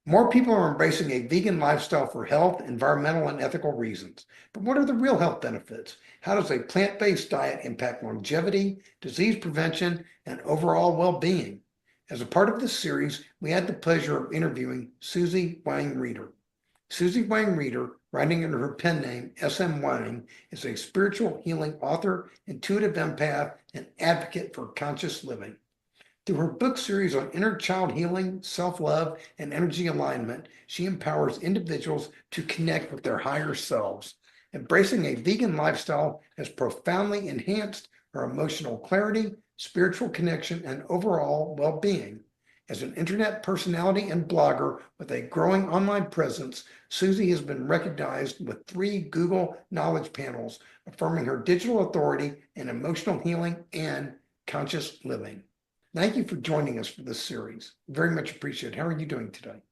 More people are embracing a vegan lifestyle for health, environmental, and ethical reasons. But what are the real health benefits? How does a plant-based diet impact longevity, disease prevention, and overall well-being? As a part of this series, we had the pleasure of interviewing Susye Weng-Reeder. Susye Weng-Reeder, writing under her pen name S.M. Wang, is a spiritual healing author, intuitive empath, and advocate for conscious living. Through her book series on inner child healing, self-love, and energy alignment, she empowers individuals to connect with their higher selves. Embracing a vegan lifestyle has profoundly enhanced her emotional clarity, spiritual connection, and overall well-being. As an internet personality and blogger with a growing online presence, Susye has been recognized with 3 Google Knowledge Panels, affirming her digital authority in emotional healing and conscious living. Thank you for joining us for this series. Very much appreciated. How are you doing today?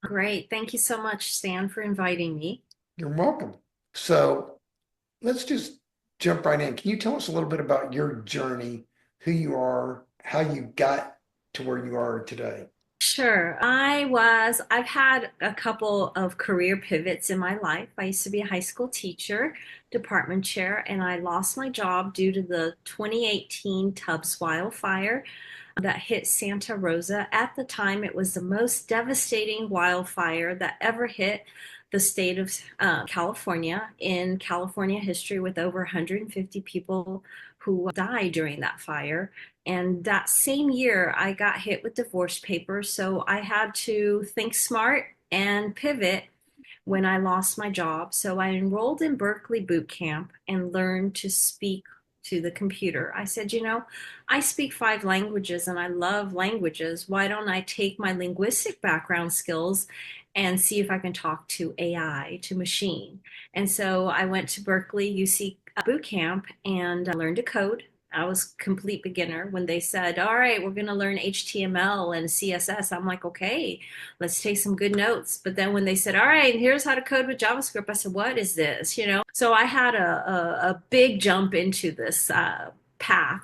Great. Thank you so much, Stan, for inviting me. You're welcome. So let's just jump right in. Can you tell us a little bit about your journey, who you are, how you got to where you are today? Sure. I've had a couple of career pivots in my life. I used to be a high school teacher, department chair, and I lost my job due to the 2018 Tubbs wildfire that hit Santa Rosa. At the time, it was the most devastating wildfire that ever hit the state of California in California history, with over 150 people who died during that fire. And that same year, I got hit with divorce papers. So I had to think smart and pivot when I lost my job. So I enrolled in Berkeley boot camp and learned to speak to the computer. I said, I speak 5 languages and I love languages. Why don't I take my linguistic background skills and see if I can talk to AI, to machine? And so I went to Berkeley UC boot camp and learned to code. I was complete beginner when they said, all right, we're going to learn HTML and CSS. I'm like, okay, let's take some good notes. But then when they said, all right, here's how to code with JavaScript, I said, what is this? So I had a big jump into this path.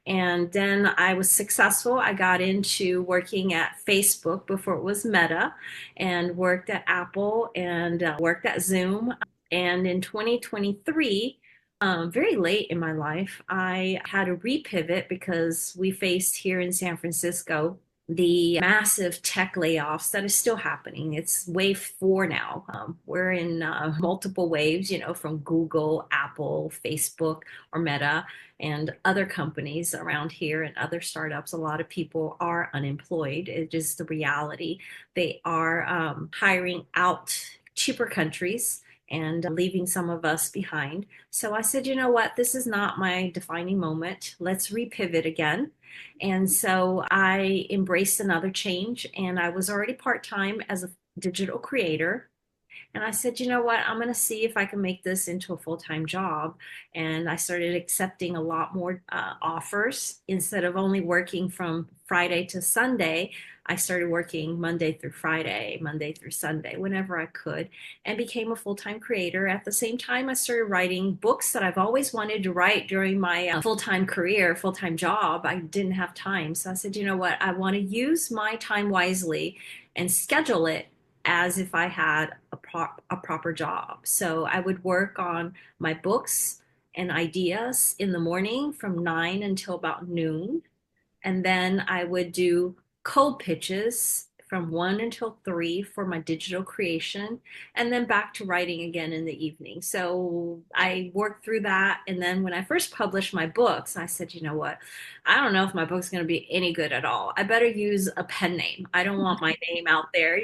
And then I was successful. I got into working at Facebook before it was Meta, and worked at Apple, and worked at Zoom. And in 2023, very late in my life, I had a repivot because we faced here in San Francisco the massive tech layoffs that is still happening. It's wave 4 now. We're in multiple waves, from Google, Apple, Facebook, or Meta, and other companies around here and other startups. A lot of people are unemployed. It is the reality. They are hiring out cheaper countries and leaving some of us behind. So I said, you know what? This is not my defining moment. Let's repivot again. And so I embraced another change, and I was already part time as a digital creator. And I said, you know what? I'm going to see if I can make this into a full time job. And I started accepting a lot more offers. Instead of only working from Friday to Sunday, I started working Monday through Friday, Monday through Sunday, whenever I could, and became a full time creator. At the same time, I started writing books that I've always wanted to write during my full time career, full time job. I didn't have time. So I said, you know what? I want to use my time wisely and schedule it as if I had a proper job. So I would work on my books and ideas in the morning from 9 until about noon. And then I would do cold pitches from 1 until 3 for my digital creation, and then back to writing again in the evening. So I worked through that. And then when I first published my books, I said, you know what? I don't know if my book's going to be any good at all. I better use a pen name. I don't want my name out there.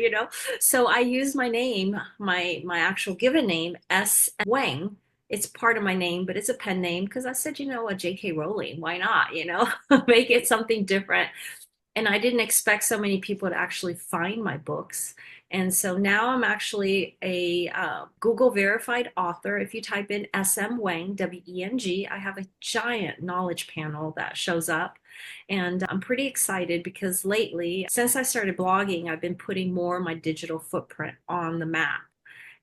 So I used my name, my actual given name, S. Wang. It's part of my name, but it's a pen name because I said, what, J.K. Rowling, why not, make it something different. And I didn't expect so many people to actually find my books. And so now I'm actually a Google verified author. If you type in SM Weng, Weng, I have a giant knowledge panel that shows up. And I'm pretty excited because lately, since I started blogging, I've been putting more of my digital footprint on the map.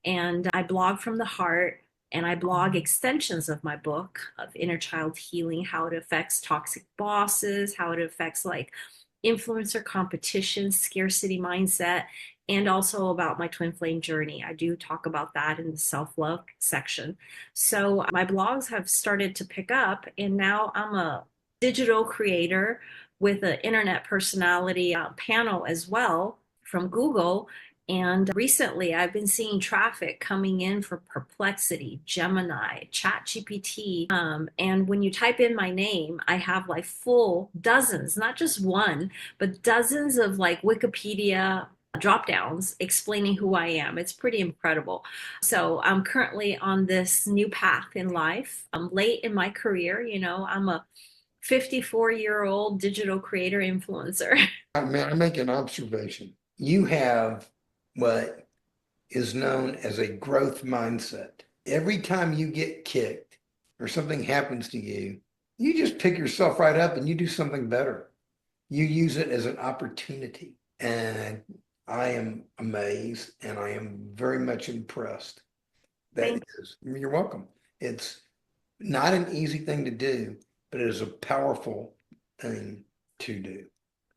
And I blog from the heart, and I blog extensions of my book of inner child healing, how it affects toxic bosses, how it affects like influencer competition, scarcity mindset, and also about my twin flame journey. I do talk about that in the self love section. So my blogs have started to pick up, and now I'm a digital creator with an internet personality panel as well from Google. And recently, I've been seeing traffic coming in for Perplexity, Gemini, ChatGPT. And when you type in my name, I have like full dozens, not just one, but dozens of like Wikipedia drop downs explaining who I am. It's pretty incredible. So I'm currently on this new path in life. I'm late in my career. I'm a 54-year-old digital creator influencer. I make an observation. You have what is known as a growth mindset. Every time you get kicked or something happens to you, you just pick yourself right up and you do something better. You use it as an opportunity. And I am amazed and I am very much impressed. That Thank is, you're welcome. It's not an easy thing to do, but it is a powerful thing to do.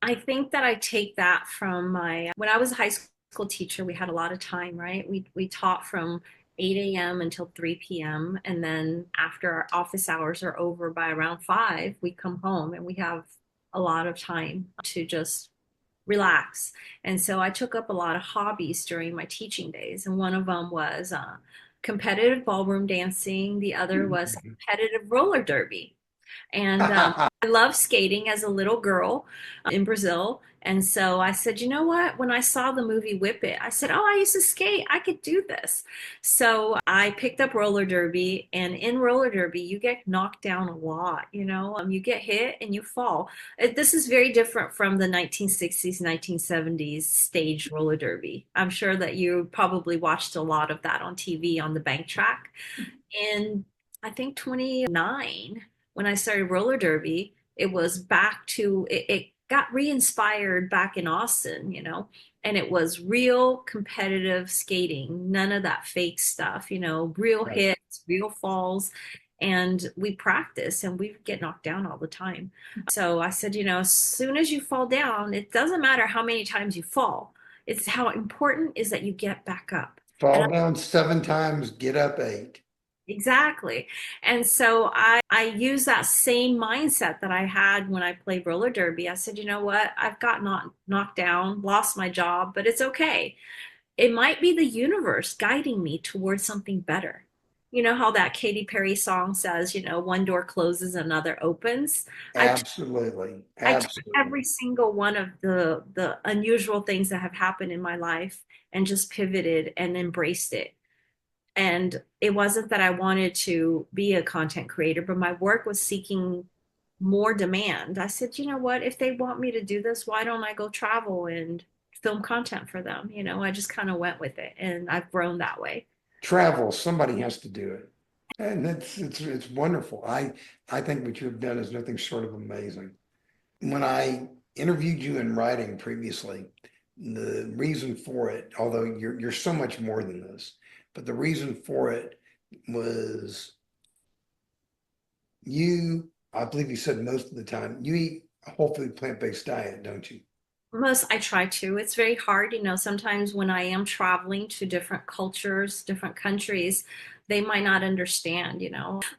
I think that I take that from my when I was a high school teacher, we had a lot of time, right? We taught from 8 a.m. until 3 p.m. And then after our office hours are over by around 5, we come home and we have a lot of time to just relax. And so I took up a lot of hobbies during my teaching days. And one of them was competitive ballroom dancing, the other was competitive roller derby. And I loved skating as a little girl in Brazil. And so I said, you know what? When I saw the movie Whip It, I said, oh, I used to skate. I could do this. So I picked up roller derby. And in roller derby, you get knocked down a lot. You get hit and you fall. This is very different from the 1960s, 1970s stage roller derby. I'm sure that you probably watched a lot of that on TV on the bank track. In I think 29, when I started roller derby, it was back to it got re-inspired back in Austin, and it was real competitive skating, none of that fake stuff, real Right. hits, real falls. And we practice and we get knocked down all the time. So I said, as soon as you fall down, it doesn't matter how many times you fall. It's how important is that you get back up. And Fall down 7 times, get up 8. exactly. And so I use that same mindset that I had when I played roller derby. I said, you know what? I've got knocked down, lost my job, but it's okay. It might be the universe guiding me towards something better. You know how that Katy Perry song says, one door closes, another opens. I've Absolutely. I took Absolutely. every single one of the unusual things that have happened in my life and just pivoted and embraced it. And it wasn't that I wanted to be a content creator, but my work was seeking more demand. I said, you know what? If they want me to do this, why don't I go travel and film content for them? I just kind of went with it and I've grown that way. Travel, somebody has to do it. And it's wonderful. I think what you've done is nothing short of amazing. When I interviewed you in writing previously, the reason for it, although you're so much more than this, but the reason for it was I believe you said most of the time, you eat a whole food plant-based diet, don't you? Most I try to. It's very hard, sometimes when I am traveling to different cultures, different countries, they might not understand.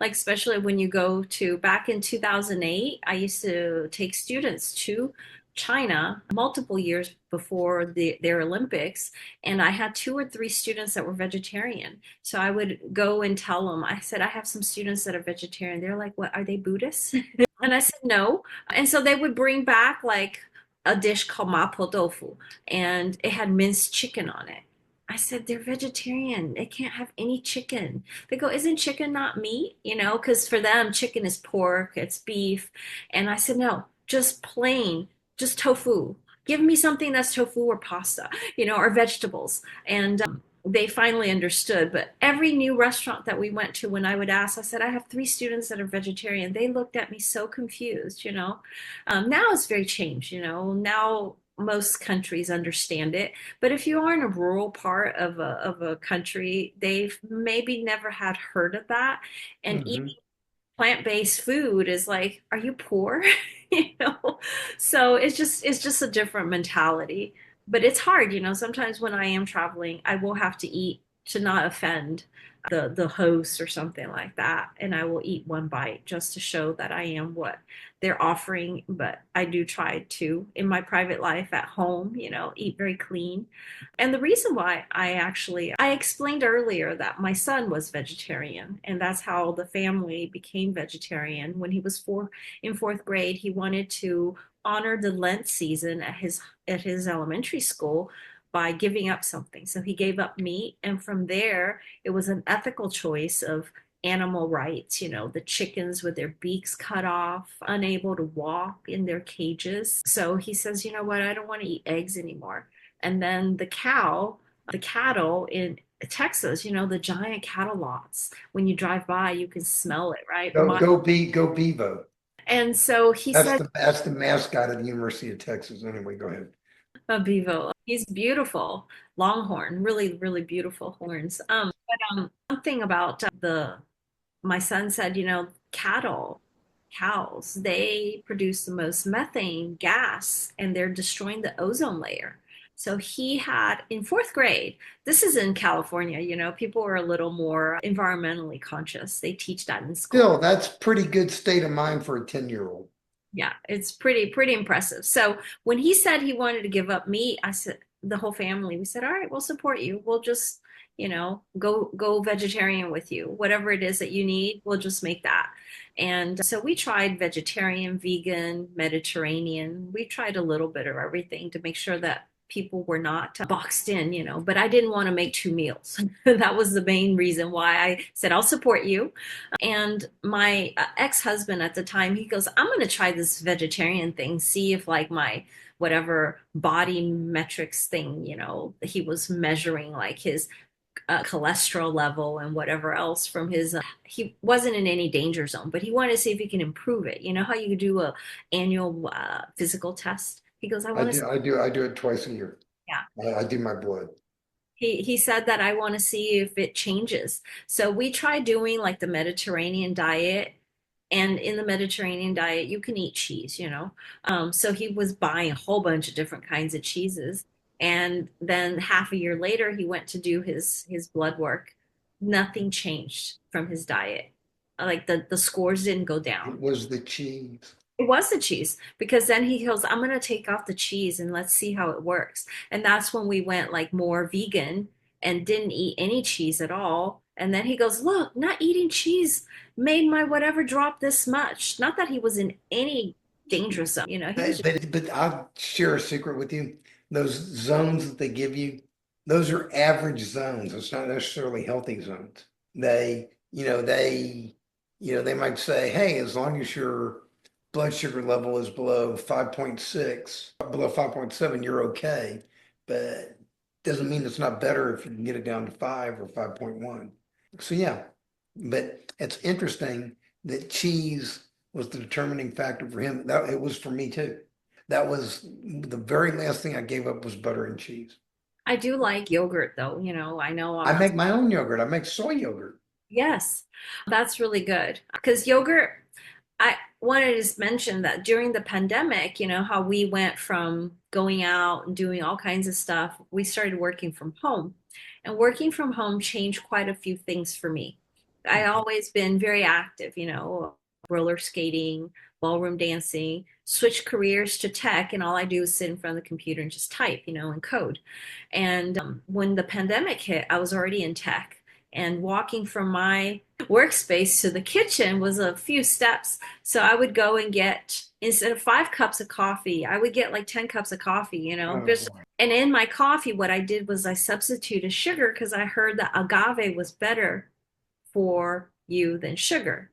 Like especially when you go to back in 2008, I used to take students to China multiple years before their Olympics, and I had 2 or 3 students that were vegetarian. So I would go and tell them, I said, I have some students that are vegetarian. They're like, what, are they Buddhists? And I said, no. And so they would bring back like a dish called mapo tofu, and it had minced chicken on it. I said, they're vegetarian. They can't have any chicken. They go, isn't chicken not meat? Because for them, chicken is pork, it's beef. And I said, no, just plain, just tofu. Give me something that's tofu or pasta, or vegetables. And they finally understood. But every new restaurant that we went to, when I would ask, I said, I have 3 students that are vegetarian. They looked at me so confused. Now it's very changed. Now most countries understand it. But if you are in a rural part of a country, they've maybe never had heard of that. And Hmm. eating plant-based food is like, are you poor? You know? So it's just a different mentality. but it's hard, sometimes when I am traveling, I will have to eat to not offend the host or something like that, and I will eat one bite just to show that I am what they're offering. But I do try to, in my private life at home, eat very clean. And the reason why I explained earlier that my son was vegetarian, and that's how the family became vegetarian. When he was in fourth grade, he wanted to honor the Lent season at his elementary school by giving up something. So he gave up meat, and from there, it was an ethical choice of animal rights, the chickens with their beaks cut off, unable to walk in their cages. So he says, you know what, I don't want to eat eggs anymore. And then the cattle in Texas, the giant cattle lots, when you drive by, you can smell it, right? Go Bevo. And so he That's said, the mascot of the University of Texas. Anyway, go ahead. Bevo. He's beautiful, Longhorn, really, really beautiful horns. But one thing about the my son said, cows, they produce the most methane gas, and they're destroying the ozone layer. So he had in fourth grade, this is in California, people are a little more environmentally conscious. They teach that in school. Still, that's pretty good state of mind for a 10-year-old. Yeah, it's pretty impressive. So when he said he wanted to give up meat, I said the whole family, we said, all right, we'll support you. We'll just, go vegetarian with you. Whatever it is that you need, we'll just make that. And so we tried vegetarian, vegan, Mediterranean. We tried a little bit of everything to make sure that people were not boxed in, but I didn't want to make two meals. That was the main reason why I said, I'll support you. And my ex-husband at the time, he goes, I'm going to try this vegetarian thing, see if like my whatever body metrics thing, he was measuring like his cholesterol level and whatever else from his, he wasn't in any danger zone, but he wanted to see if he can improve it. You know how you do a annual physical test? He goes, I I want to, do, I do, I do it twice a year. yeah. I do my blood. He said that I want to see if it changes. So we tried doing like the Mediterranean diet. And in the Mediterranean diet, you can eat cheese, So he was buying a whole bunch of different kinds of cheeses. And then half a year later, he went to do his blood work. Nothing changed from his diet. Like the scores didn't go It down. was the cheese. It was the cheese because then he goes, I'm gonna take off the cheese and let's see how it works. And that's when we went like more vegan and didn't eat any cheese at all. And then he goes, look, not eating cheese made my whatever drop this much. Not that he was in any dangerous zone, he was just, But I'll share a secret with you. Those zones that they give you, those are average zones. It's not necessarily healthy zones. They, they might say, hey, as long as your blood sugar level is below 5.6, below 5.7, you're okay. But doesn't mean it's not better if you can get it down to 5 or 5.1. So yeah, but it's interesting that cheese was the determining factor for him. That it was for me too. That was the very last thing I gave up was butter and cheese. I do like yogurt though, I know I'm I not. make my own yogurt. I make soy yogurt. Yes, that's really good because yogurt, I wanted to mention that during the pandemic, how we went from going out and doing all kinds of stuff, we started working from home. And working from home changed quite a few things for me. I always been very active, roller skating, ballroom dancing, switched careers to tech, and all I do is sit in front of the computer and just type, and code. And when the pandemic hit, I was already in tech, and walking from my workspace to the kitchen was a few steps. So I would go and get, instead of 5 cups of coffee, I would get like 10 cups of coffee, Oh just, boy. and in my coffee, what I did was I substituted sugar because I heard that agave was better for you than sugar.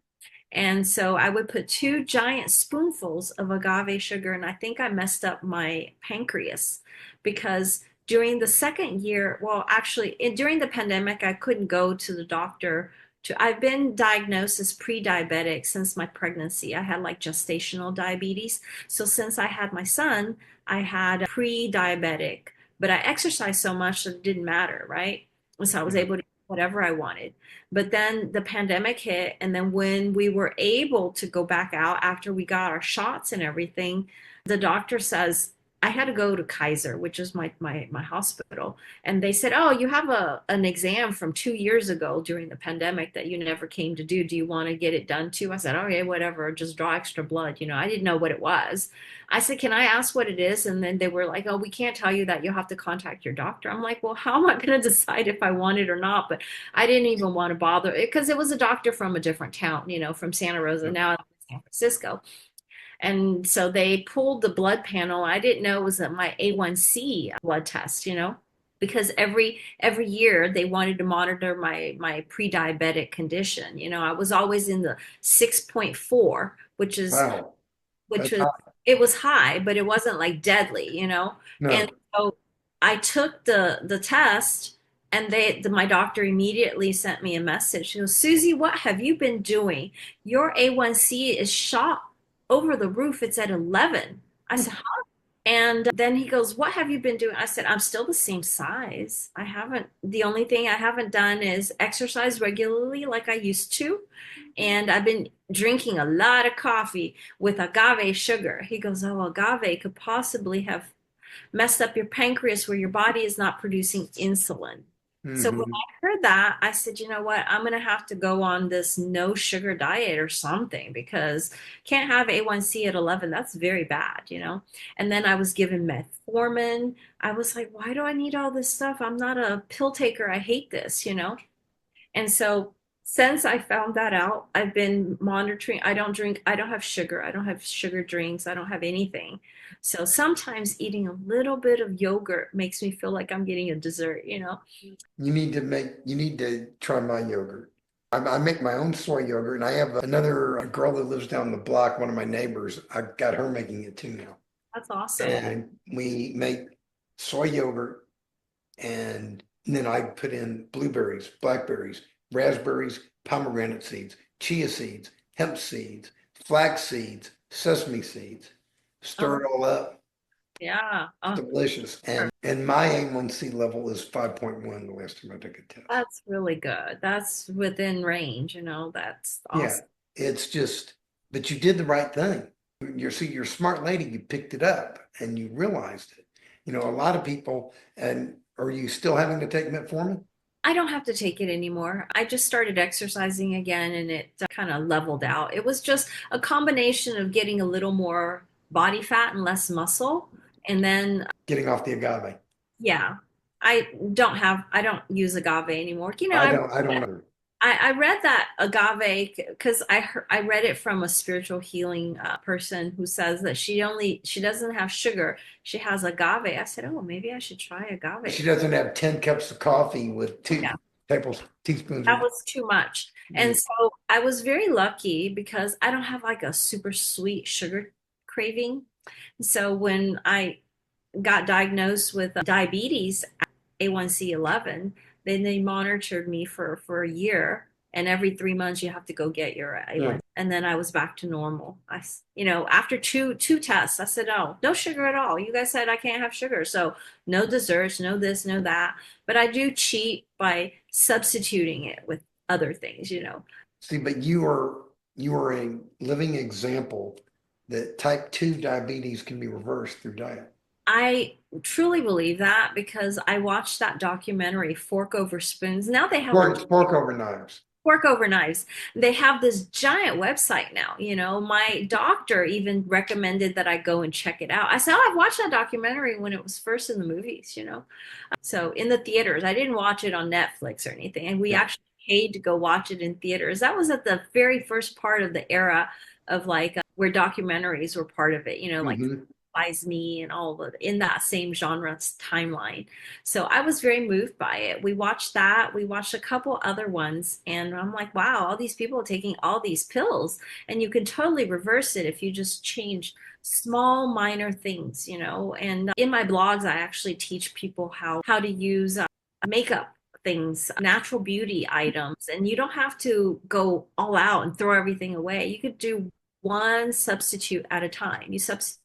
And so I would put 2 giant spoonfuls of agave sugar, and I think I messed up my pancreas because during the second year, well, actually, during the pandemic, I couldn't go to the doctor. I've been diagnosed as pre-diabetic since my pregnancy. I had like gestational diabetes. So since I had my son, I had pre-diabetic, but I exercised so much that it didn't matter, right? And so I was Yeah. able to eat whatever I wanted. But then the pandemic hit, and then when we were able to go back out after we got our shots and everything, the doctor says, I had to go to Kaiser, which is my hospital, and they said, "Oh, you have a an exam from 2 years ago during the pandemic that you never came to do. Do you want to get it done too?" I said, "Okay, whatever. Just draw extra blood." I didn't know what it was. I said, "Can I ask what it is?" And then they were like, "Oh, we can't tell you that. You'll have to contact your doctor." I'm like, "Well, how am I going to decide if I want it or not?" But I didn't even want to bother because it was a doctor from a different town, from Santa Rosa. Now I'm in San Francisco. And so they pulled the blood panel. I didn't know it was my A1C blood test, because every year they wanted to monitor my pre-diabetic condition. I was always in the 6.4, which is Wow. which That's was hot. it was high, but it wasn't like deadly. And No. so I took the test, and my doctor immediately sent me a message. She goes, "Susie, what have you been doing? Your A1C is shot over the roof. It's at 11." I said, and then he goes, "What have you been doing?" I said, "I'm still the same size. The only thing I haven't done is exercise regularly like I used to. And I've been drinking a lot of coffee with agave sugar." He goes, "Oh, agave could possibly have messed up your pancreas where your body is not producing insulin." So when Hmm. I heard that, I said, "You know what? I'm going to have to go on this no sugar diet or something because can't have A1C at 11. That's very bad. And then I was given metformin. I was like, why do I need all this stuff? I'm not a pill taker. I hate this. And so since I found that out, I've been monitoring. I don't drink, I don't have sugar. I don't have sugar drinks. I don't have anything. So sometimes eating a little bit of yogurt makes me feel like I'm getting a dessert. You need to try my yogurt. I make my own soy yogurt, and I have another girl that lives down the block, one of my neighbors. I got her making it too now. That's awesome. And we make soy yogurt, and then I put in blueberries, blackberries, raspberries, pomegranate seeds, chia seeds, hemp seeds, flax seeds, sesame seeds. Oh, Stir it all up. yeah. It's Oh, delicious. And my A1C level is 5.1 the last time I took a test. that's really good. That's within range. That's Yeah, awesome. it's just, but you did the right thing. You're a smart lady. You picked it up and you realized it. A lot of people, and are you still having to take metformin? I don't have to take it anymore. I just started exercising again, and it kind of leveled out. It was just a combination of getting a little more body fat and less muscle. And then, Getting off the agave. yeah, I don't use agave anymore. I don't know. I read that agave because I read it from a spiritual healing person who says that she doesn't have sugar. She has agave. I said, "Oh, maybe I should try She agave." doesn't have 10 cups of coffee with Yeah. teaspoons That of, was too much. yeah. And so I was very lucky because I don't have like a super sweet sugar craving. So when I got diagnosed with diabetes, A1C 11, then they monitored me for a year. And every 3 months you have to go get your Yeah. A1. And then I was back to normal. After two tests, I said, "Oh, no sugar at all. You guys said I can't have sugar. So no desserts, no this, no that." But I do cheat by substituting it with other things. See, but you are a living example that type 2 diabetes can be reversed through diet. I truly believe that because I watched that documentary, Fork Over Spoons. Now they have Fork over knives. Fork Over Knives. They have this giant website now. My doctor even recommended that I go and check it out. I said, "Oh, I've watched that documentary when it was first in the movies. So in the theaters, I didn't watch it on Netflix or anything. And we Yeah. actually paid to go watch it in theaters. That was at the very first part of the era of like where documentaries were part of it, like Hmm. Lies Me and all of it in that same genre timeline. So I was very moved by it. We watched that. We watched a couple other ones, and I'm like, wow, all these people are taking all these pills, and you can totally reverse it if you just change small minor things. And in my blogs I actually teach people how to use makeup things, natural beauty items, and you don't have to go all out and throw everything away. You could do one substitute at a time. You substitute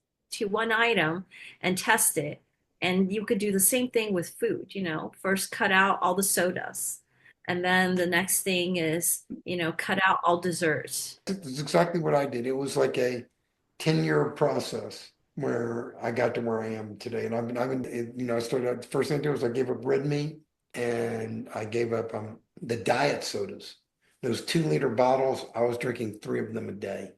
one item and test it, and you could do the same thing with food. First cut out all the sodas, and then the next thing is cut out all desserts. That's exactly what I did. It was like a 10-year process. where I got to where I am today. And I started out, the first thing I did was I gave up red meat and I gave up the diet sodas. Those 2 liter bottles, I was drinking 3 of them a day.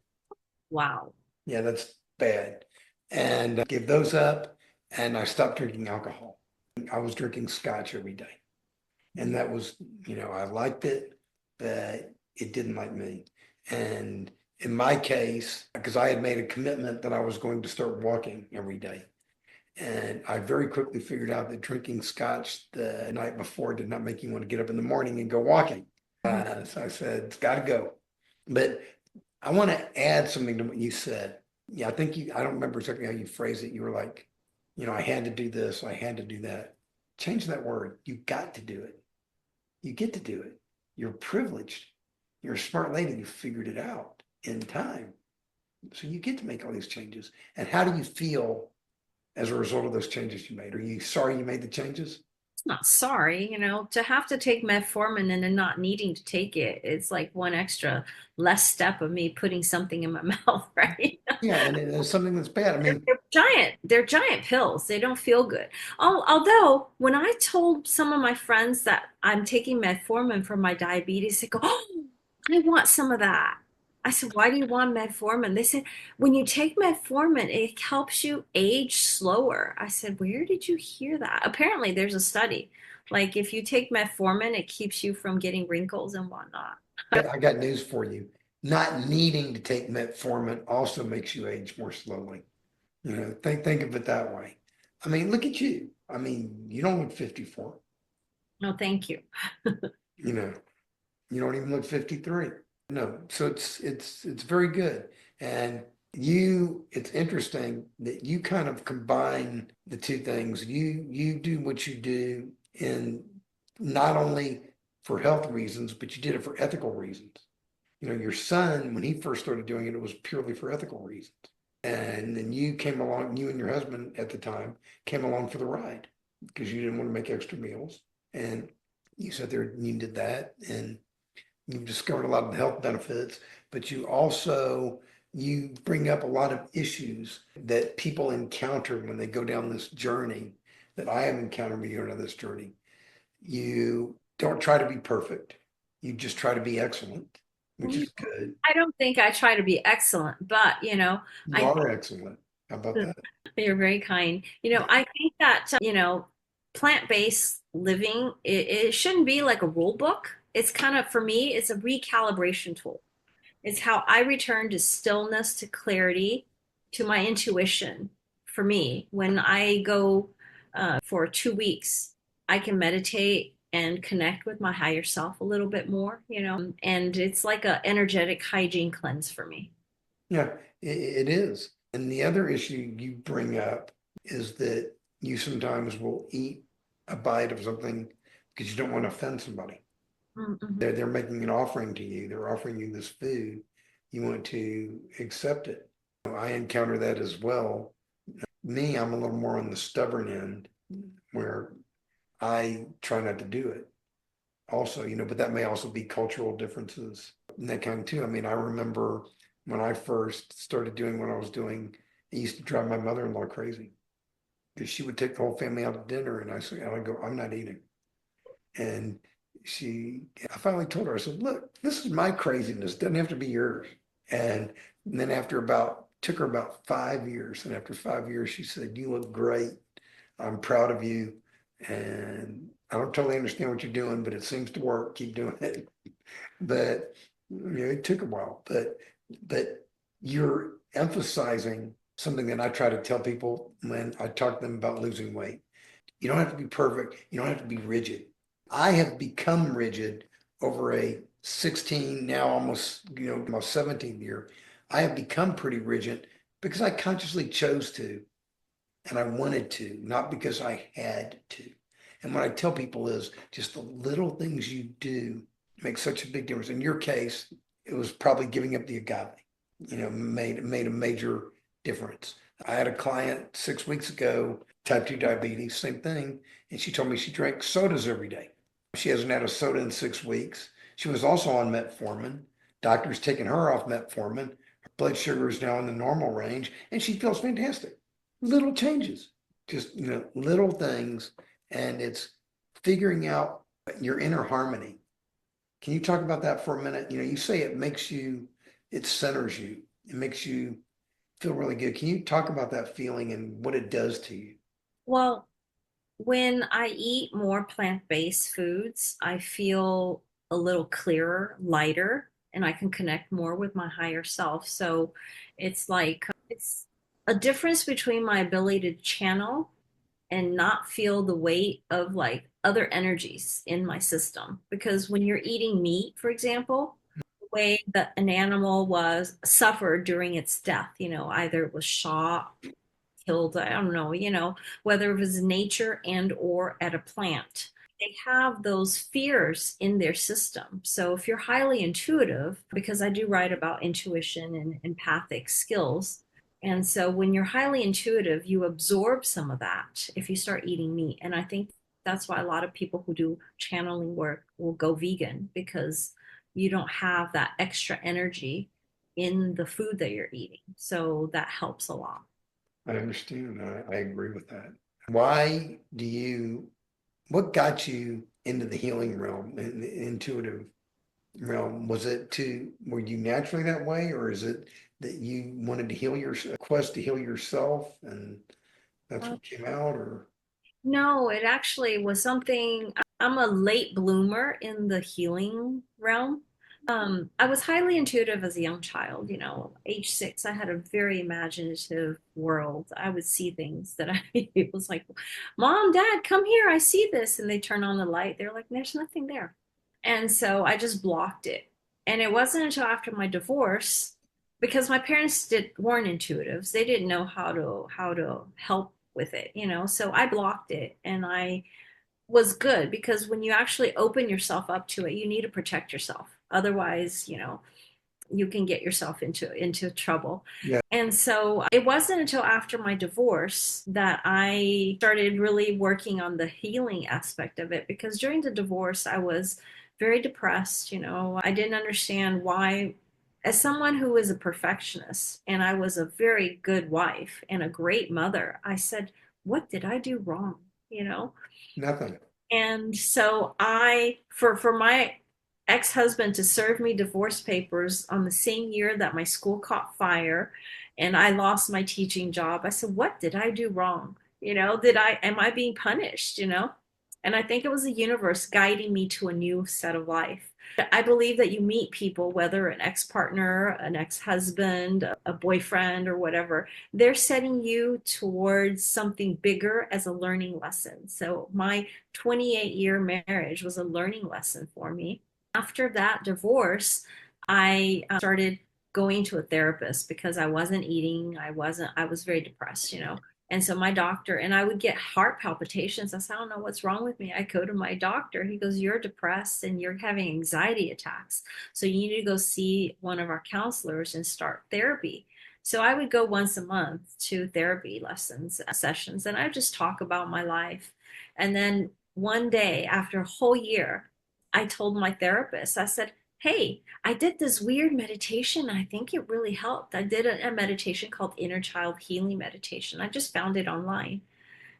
Wow. Yeah, that's bad. And I gave those up and I stopped drinking alcohol. I was drinking scotch every day. And that was, I liked it, but it didn't like me. And in my case, because I had made a commitment that I was going to start walking every day. And I very quickly figured out that drinking scotch the night before did not make you want to get up in the morning and go walking. Mhm. So I said, it's got to go. But I want to add something to what you said. Yeah, I don't remember exactly how you phrased it. You were like, I had to do this, I had to do that. Change that word. You got to do it. You get to do it. You're privileged. You're a smart lady. You figured it out in time. So you get to make all these changes. And how do you feel as a result of those changes you made? Are you sorry you made the changes? Not sorry, to have to take metformin and then not needing to take it, it's like one extra less step of me putting something in my mouth, right? Yeah, and it's something that's bad. I mean, They're giant pills. They don't feel good. Although when I told some of my friends that I'm taking metformin for my diabetes, they go, "Oh, I want some of that." I said, "Why do you want metformin?" They said, "When you take metformin, it helps you age slower." I said, "Where did you hear that?" Apparently, there's a study. Like if you take metformin, it keeps you from getting wrinkles and whatnot. I got news for you. Not needing to take metformin also makes you age more slowly. Think of it that way. I mean, look at you. I mean, you don't look 54. No, thank you. You know, you don't even look 53. No, so it's very good. And it's interesting that you kind of combine the two things. You do what you do in not only for health reasons, but you did it for ethical reasons. Your son, when he first started doing it, it was purely for ethical reasons. And then you came along, you and your husband at the time came along for the ride because you didn't want to make extra meals. And you sat there and you did that. And you've discovered a lot of the health benefits, but you bring up a lot of issues that people encounter when they go down this journey that I have encountered when you go on this journey. You don't try to be perfect. You just try to be excellent, which is good. I don't think I try to be excellent, but You I are excellent. How about that? you're very kind. I think that, plant-based living, it shouldn't be like a rule book. It's kind of, for me, it's a recalibration tool. It's how I return to stillness, to clarity, to my intuition. For me, when I go for 2 weeks, I can meditate and connect with my higher self a little bit more, and it's like a energetic hygiene cleanse for me. Yeah, it is. And the other issue you bring up is that you sometimes will eat a bite of something because you don't want to offend somebody. Mm-hmm. They're making an offering to you. They're offering you this food. You want to accept it. I encounter that as well. Me, I'm a little more on the stubborn end where I try not to do it. Also, but that may also be cultural differences and that kind of too. I mean, I remember when I first started doing what I was doing, it used to drive my mother-in-law crazy because she would take the whole family out to dinner and I would go, I'm not eating. And I finally told her, I said, look, this is my craziness. It doesn't have to be yours. And then took her about 5 years. And after 5 years, she said, you look great. I'm proud of you. And I don't totally understand what you're doing, but it seems to work. Keep doing it. But it took a while. But you're emphasizing something that I try to tell people when I talk to them about losing weight. You don't have to be perfect. You don't have to be rigid. I have become rigid over a 16, now almost 17th year. I have become pretty rigid because I consciously chose to and I wanted to, not because I had to. And what I tell people is just the little things you do make such a big difference. In your case, it was probably giving up the agave, made a major difference. I had a client 6 weeks ago, type 2 diabetes, same thing. And she told me she drank sodas every day. She hasn't had a soda in 6 weeks. She was also on metformin. Doctor's taken her off metformin. Her blood sugar is now in the normal range, and she feels fantastic. little changes, just, little things. And it's figuring out your inner harmony. Can you talk about that for a minute? You say it centers you, it makes you feel really good. Can you talk about that feeling and what it does to you? Well, when I eat more plant-based foods, I feel a little clearer, lighter, and I can connect more with my higher self. So it's like it's a difference between my ability to channel and not feel the weight of like other energies in my system. Because when you're eating meat, for example, the way that an animal was suffered during its death, either it was shot, killed, I don't know, whether it was nature and or at a plant. They have those fears in their system. So if you're highly intuitive, because I do write about intuition and empathic skills, and so when you're highly intuitive, you absorb some of that if you start eating meat. And I think that's why a lot of people who do channeling work will go vegan because you don't have that extra energy in the food that you're eating. So that helps a lot. I understand. I agree with that. Why do you, what got you into the healing realm and the intuitive realm? Were you naturally that way, or is it that you wanted to heal a quest to heal yourself and that's what came out, or? No, it actually was something. I'm a late bloomer in the healing realm. I was highly intuitive as a young child, age 6. I had a very imaginative world. I would see things that it was like, Mom, Dad, come here. I see this. And they turn on the light. They're like, there's nothing there. And so I just blocked it. And it wasn't until after my divorce, because my parents weren't intuitives. They didn't know how to help with it, So I blocked it and I was good because when you actually open yourself up to it, you need to protect yourself. Otherwise, you can get yourself into trouble. Yeah, And so it wasn't until after my divorce that I started really working on the healing aspect of it because during the divorce I was very depressed, I didn't understand why, as someone who is a perfectionist and I was a very good wife and a great mother, I said, what did I do wrong? You know? nothing. And so for my ex-husband to serve me divorce papers on the same year that my school caught fire and I lost my teaching job, I said, what did I do wrong? Am I being punished, And I think it was the universe guiding me to a new set of life. I believe that you meet people, whether an ex-partner, an ex-husband, a boyfriend, or whatever, they're setting you towards something bigger as a learning lesson. So my 28-year marriage was a learning lesson for me. After that divorce, I started going to a therapist because I wasn't eating. I was very depressed, And so my doctor, and I would get heart palpitations. I said, I don't know what's wrong with me. I go to my doctor. He goes, you're depressed and you're having anxiety attacks. So you need to go see one of our counselors and start therapy. So I would go once a month to therapy lessons, sessions, and I would just talk about my life. And then one day, after a whole year, I told my therapist, I said, hey, I did this weird meditation. I think it really helped. I did a meditation called Inner Child Healing Meditation. I just found it online.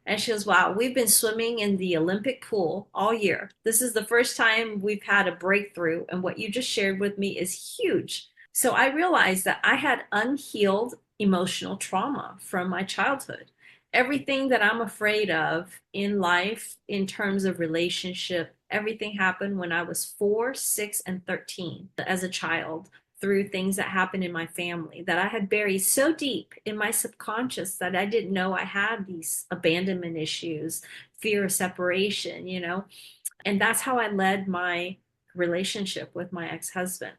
And she goes, wow, we've been swimming in the Olympic pool all year. This is the first time we've had a breakthrough. And what you just shared with me is huge. So I realized that I had unhealed emotional trauma from my childhood. Everything that I'm afraid of in life, in terms of relationship, everything happened when I was 4, 6, and 13 as a child through things that happened in my family that I had buried so deep in my subconscious that I didn't know I had these abandonment issues, fear of separation, And that's how I led my relationship with my ex-husband.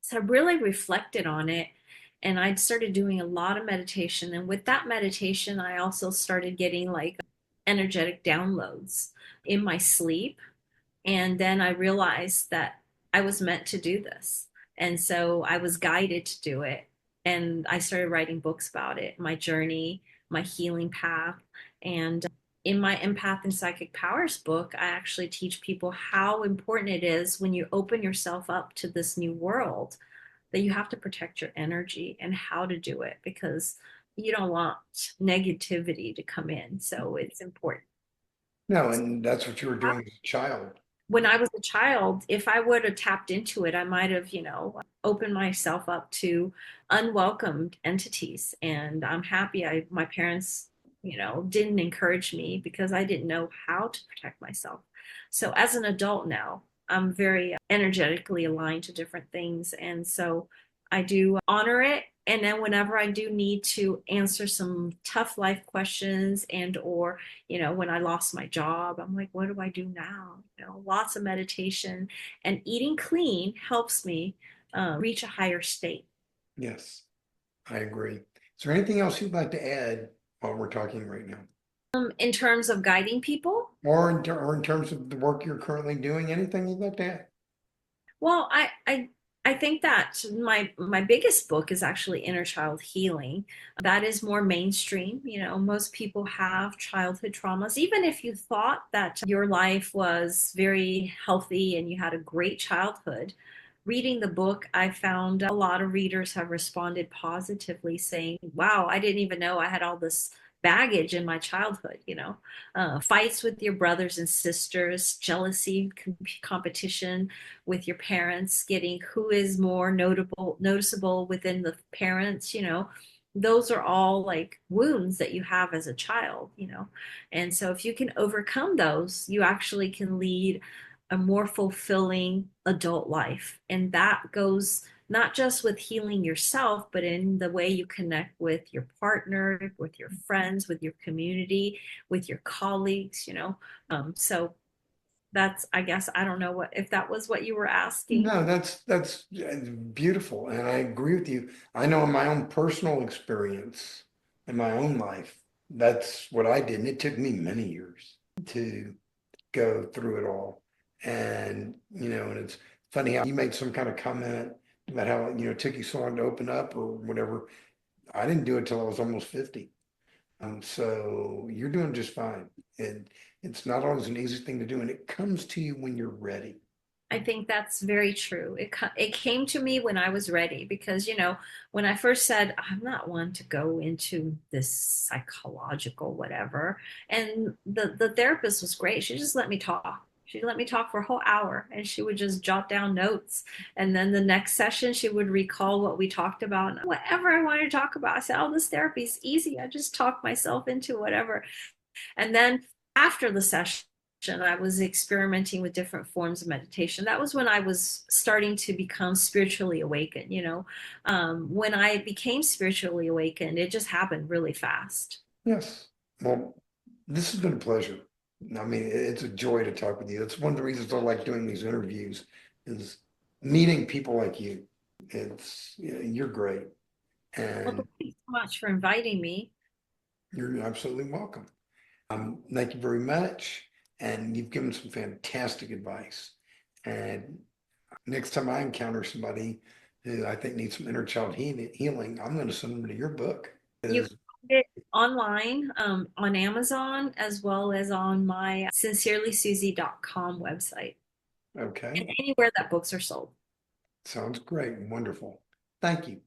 So I really reflected on it and I started doing a lot of meditation. And with that meditation, I also started getting like energetic downloads in my sleep, and then I realized that I was meant to do this. And so I was guided to do it. And I started writing books about it, my journey, my healing path. And in my Empath and Psychic Powers book, I actually teach people how important it is when you open yourself up to this new world that you have to protect your energy and how to do it because you don't want negativity to come in. So it's important. No, and that's what you were doing as a child. When I was a child, if I would have tapped into it, I might have, opened myself up to unwelcomed entities. And I'm happy my parents, didn't encourage me because I didn't know how to protect myself. So as an adult now, I'm very energetically aligned to different things. And so I do honor it. And then whenever I do need to answer some tough life questions and or when I lost my job, I'm like, what do I do now? Lots of meditation and eating clean helps me reach a higher state. Yes, I agree. Is there anything else you'd like to add while we're talking right now? In terms of guiding people, Or in terms of the work you're currently doing, anything you'd like to add? well, I think that my biggest book is actually Inner Child Healing. That is more mainstream. Most people have childhood traumas. Even if you thought that your life was very healthy and you had a great childhood, reading the book, I found a lot of readers have responded positively, saying, "Wow, I didn't even know I had all this baggage in my childhood." Fights with your brothers and sisters, jealousy, competition with your parents, getting who is more noticeable within the parents. Those are all like wounds that you have as a child. And so if you can overcome those, you actually can lead a more fulfilling adult life. And that goes not just with healing yourself, but in the way you connect with your partner, with your friends, with your community, with your colleagues. So that's, I guess, I don't know what if that was what you were asking. No, that's beautiful, and I agree with you. I know in my own personal experience, in my own life, that's what I did, and it took me many years to go through it all. And it's funny how you made some kind of comment about how, it took you so long to open up or whatever. I didn't do it till I was almost 50. So you're doing just fine. And it's not always an easy thing to do, and it comes to you when you're ready. I think that's very true. It came to me when I was ready because, when I first said, I'm not one to go into this psychological whatever. And the therapist was great. She just let me talk. She let me talk for a whole hour and she would just jot down notes. And then the next session, she would recall what we talked about and whatever I wanted to talk about. I said, oh, this therapy is easy. I just talk myself into whatever. And then after the session, I was experimenting with different forms of meditation. That was when I was starting to become spiritually awakened. When I became spiritually awakened, it just happened really fast. Yes. Well, this has been a pleasure. I mean, it's a joy to talk with you. It's one of the reasons I like doing these interviews is meeting people like you. You're great, Well, and thank you so much for inviting me. you're absolutely welcome. Thank you very much. And you've given some fantastic advice. And next time I encounter somebody who I think needs some inner child healing, I'm going to send them to your book. You can Is find it online on Amazon as well as on my sincerelysusie.com website and okay. anywhere that books are sold. Sounds great. Wonderful. Thank you.